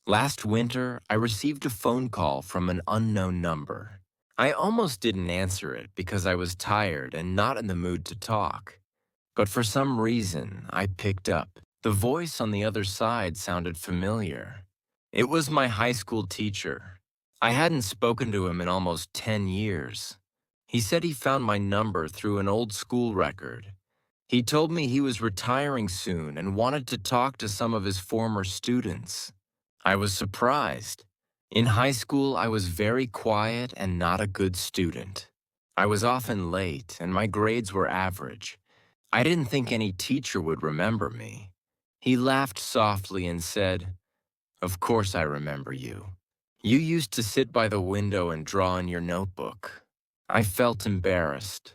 Last winter, I received a phone call from an unknown number. I almost didn't answer it because I was tired and not in the mood to talk. But for some reason, I picked up. The voice on the other side sounded familiar. It was my high school teacher. I hadn't spoken to him in almost 10 years. He said he found my number through an old school record. He told me he was retiring soon and wanted to talk to some of his former students. I was surprised. In high school, I was very quiet and not a good student. I was often late and my grades were average. I didn't think any teacher would remember me. He laughed softly and said, "Of course I remember you. You used to sit by the window and draw in your notebook." I felt embarrassed.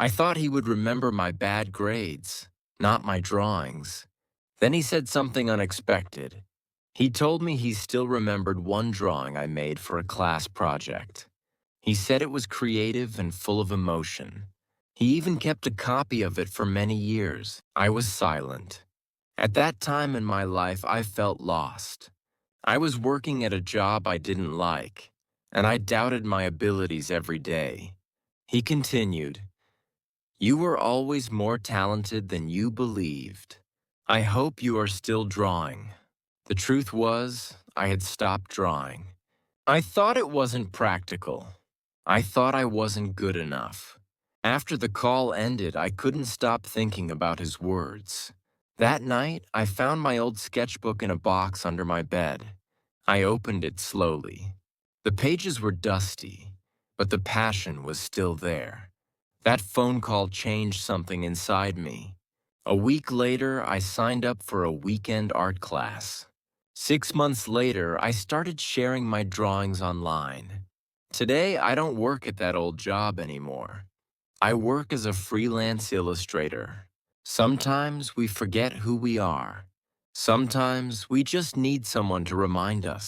I thought he would remember my bad grades, not my drawings. Then he said something unexpected. He told me he still remembered one drawing I made for a class project. He said it was creative and full of emotion. He even kept a copy of it for many years. I was silent. At that time in my life, I felt lost. I was working at a job I didn't like, and I doubted my abilities every day. He continued, "You were always more talented than you believed. I hope you are still drawing." The truth was, I had stopped drawing. I thought it wasn't practical. I thought I wasn't good enough. After the call ended, I couldn't stop thinking about his words. That night, I found my old sketchbook in a box under my bed. I opened it slowly. The pages were dusty, but the passion was still there. That phone call changed something inside me. A week later, I signed up for a weekend art class. 6 months later, I started sharing my drawings online. Today, I don't work at that old job anymore. I work as a freelance illustrator. Sometimes we forget who we are. Sometimes we just need someone to remind us.